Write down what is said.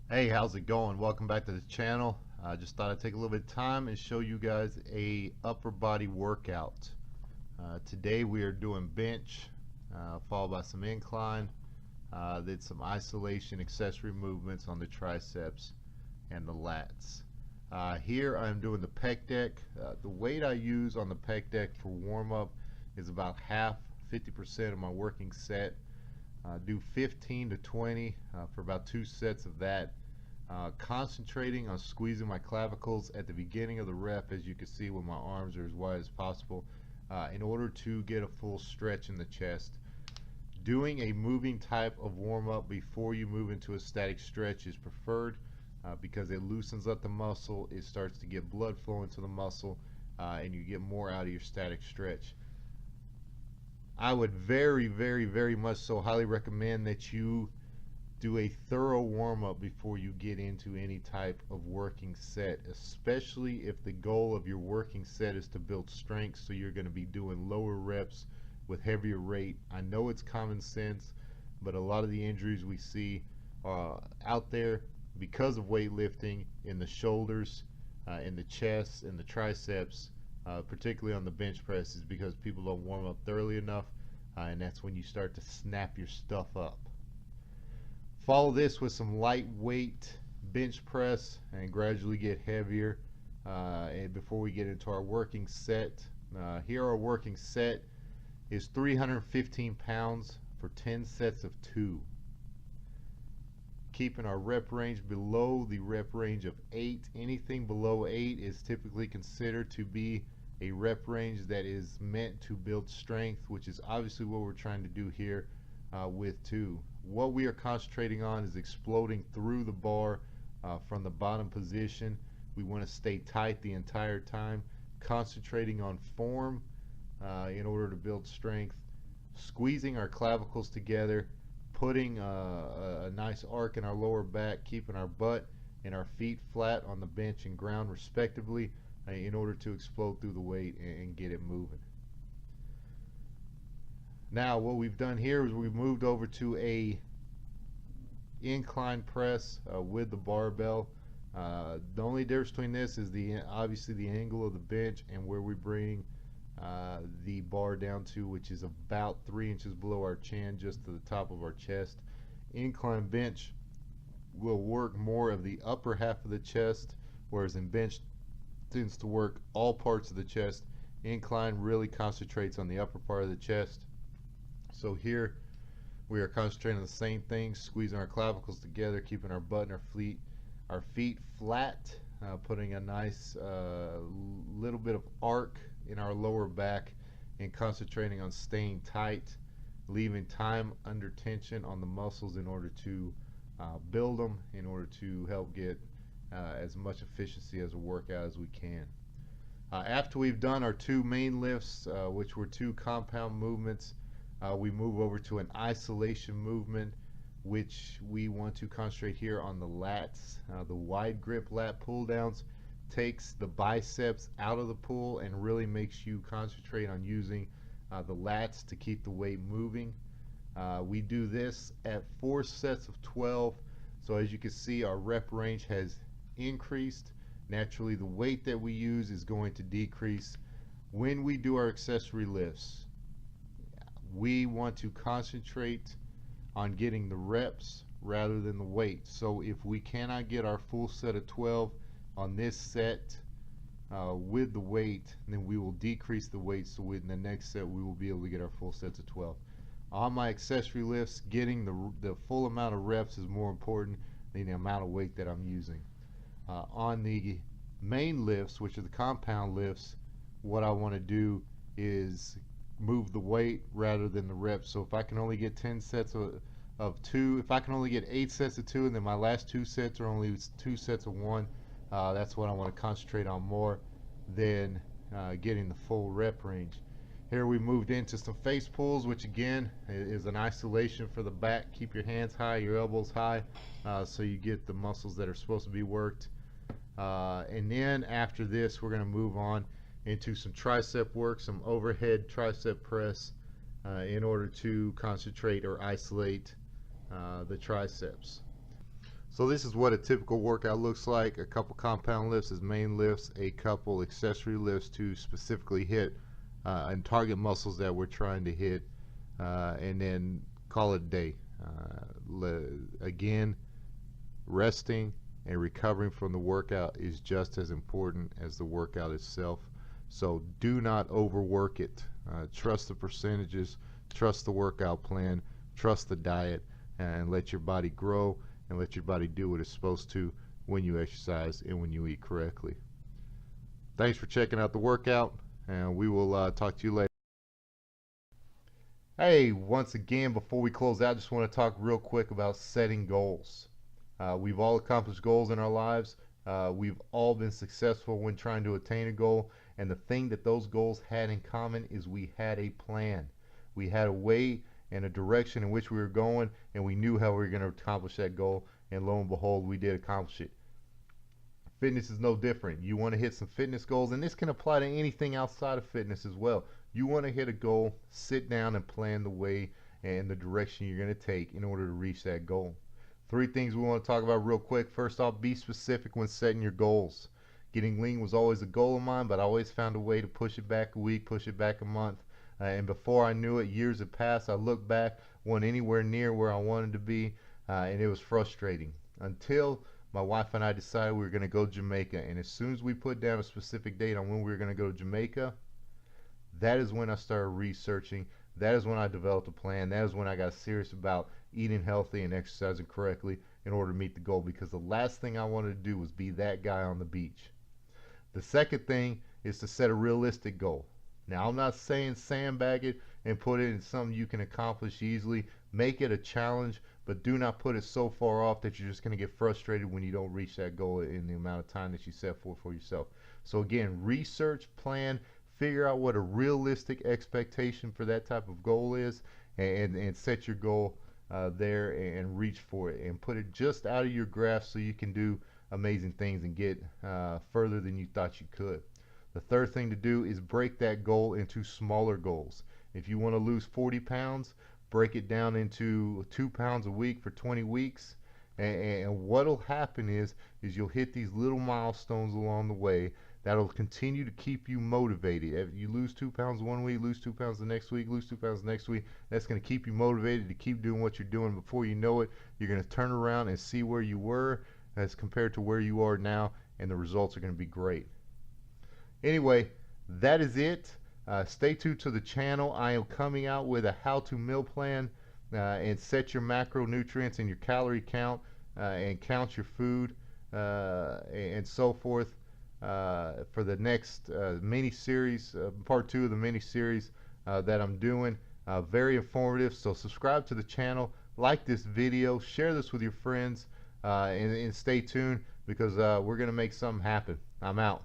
Hey, how's it going? Welcome back to the channel. I just thought I'd take a little bit of time and show you guys a upper body workout. Today we are doing bench, followed by some incline, then some isolation accessory movements on the triceps and the lats. Here I'm doing the pec deck. The weight I use on the pec deck for warm-up is about half, 50% of my working set. Do 15 to 20 for about 2 sets of that. Concentrating on squeezing my clavicles at the beginning of the rep, as you can see when my arms are as wide as possible, in order to get a full stretch in the chest. Doing a moving type of warm-up before you move into a static stretch is preferred because it loosens up the muscle, it starts to get blood flow into the muscle, and you get more out of your static stretch. I would very much so highly recommend that you do a thorough warm-up before you get into any type of working set, especially if the goal of your working set is to build strength, so you're going to be doing lower reps with heavier rate. I know it's common sense, but a lot of the injuries we see out there because of weightlifting in the shoulders, in the chest, in the triceps, particularly on the bench press, is because people don't warm up thoroughly enough, and that's when you start to snap your stuff up. Follow this with some lightweight bench press and gradually get heavier and before we get into our working set. Here our working set is 315 pounds for 10 sets of 2. Keeping our rep range below the rep range of 8. Anything below 8 is typically considered to be a rep range that is meant to build strength, which is obviously what we're trying to do here with 2. What we are concentrating on is exploding through the bar from the bottom position. We want to stay tight the entire time, concentrating on form in order to build strength, squeezing our clavicles together, putting a nice arc in our lower back, keeping our butt and our feet flat on the bench and ground respectively in order to explode through the weight and get it moving. Now what we've done here is we've moved over to a incline press with the barbell. The only difference between this is obviously the angle of the bench and where we bring the bar down to, which is about 3 inches below our chin, just to the top of our chest. Incline bench will work more of the upper half of the chest, whereas in bench tends to work all parts of the chest. Incline really concentrates on the upper part of the chest. So here we are concentrating on the same thing, squeezing our clavicles together, keeping our butt and our feet flat, putting a nice little bit of arc in our lower back, and concentrating on staying tight, leaving time under tension on the muscles in order to build them, in order to help get as much efficiency as a workout as we can. After we've done our 2 main lifts, which were 2 compound movements, we move over to an isolation movement, which we want to concentrate here on the lats. The wide grip lat pull downs takes the biceps out of the pull and really makes you concentrate on using the lats to keep the weight moving. We do this at 4 sets of 12, so as you can see our rep range has increased. Naturally the weight that we use is going to decrease. When we do our accessory lifts, we want to concentrate on getting the reps rather than the weight. So if we cannot get our full set of 12 on this set with the weight, then we will decrease the weight, so in the next set we will be able to get our full sets of 12. On my accessory lifts, getting the full amount of reps is more important than the amount of weight that I'm using. On the main lifts, which are the compound lifts, what I want to do is move the weight rather than the reps. So if I can only get 10 sets of 2, if I can only get 8 sets of 2 and then my last 2 sets are only 2 sets of 1, that's what I want to concentrate on more than getting the full rep range. Here we moved into some face pulls, which again is an isolation for the back. Keep your hands high, your elbows high, so you get the muscles that are supposed to be worked. And then after this we're going to move on into some tricep work, some overhead tricep press in order to concentrate or isolate the triceps. So this is what a typical workout looks like. A couple compound lifts as main lifts, a couple accessory lifts to specifically hit and target muscles that we're trying to hit, and then call it a day. Again, resting and recovering from the workout is just as important as the workout itself. So do not overwork it. Trust the percentages, trust the workout plan, trust the diet, and let your body grow and let your body do what it's supposed to when you exercise and when you eat correctly. Thanks for checking out the workout, and we will talk to you later. Hey, once again, before we close out, just want to talk real quick about setting goals. We've all accomplished goals in our lives. We've all been successful when trying to attain a goal, and the thing that those goals had in common is we had a plan. We had a way and a direction in which we were going, and we knew how we were going to accomplish that goal, and lo and behold, we did accomplish it. Fitness is no different. You want to hit some fitness goals, and this can apply to anything outside of fitness as well. You want to hit a goal, sit down and plan the way and the direction you're going to take in order to reach that goal. 3 things we want to talk about real quick. First off, be specific when setting your goals. Getting lean was always a goal of mine, but I always found a way to push it back a week, push it back a month. And before I knew it, years had passed. I looked back, wasn't anywhere near where I wanted to be, and it was frustrating until my wife and I decided we were going to go to Jamaica. And as soon as we put down a specific date on when we were going to go to Jamaica, that is when I started researching. That is when I developed a plan. That is when I got serious about eating healthy and exercising correctly in order to meet the goal, because the last thing I wanted to do was be that guy on the beach. The second thing is to set a realistic goal. Now, I'm not saying sandbag it and put it in something you can accomplish easily. Make it a challenge, but do not put it so far off that you're just going to get frustrated when you don't reach that goal in the amount of time that you set for yourself. So again, research, plan, figure out what a realistic expectation for that type of goal is, and set your goal there and reach for it, and put it just out of your grasp so you can do amazing things and get further than you thought you could. The third thing to do is break that goal into smaller goals. If you want to lose 40 pounds, break it down into 2 pounds a week for 20 weeks. And what'll happen is you'll hit these little milestones along the way that'll continue to keep you motivated. If you lose 2 pounds one week, lose 2 pounds the next week, lose 2 pounds the next week, that's going to keep you motivated to keep doing what you're doing. Before you know it, you're going to turn around and see where you were as compared to where you are now, and the results are going to be great. Anyway, that is it. Stay tuned to the channel. I am coming out with a how-to meal plan, and set your macronutrients and your calorie count, and count your food, and so forth, for the next mini series, part 2 of the mini series that I'm doing. Very informative. So subscribe to the channel, like this video, share this with your friends, and stay tuned, because we're going to make something happen. I'm out.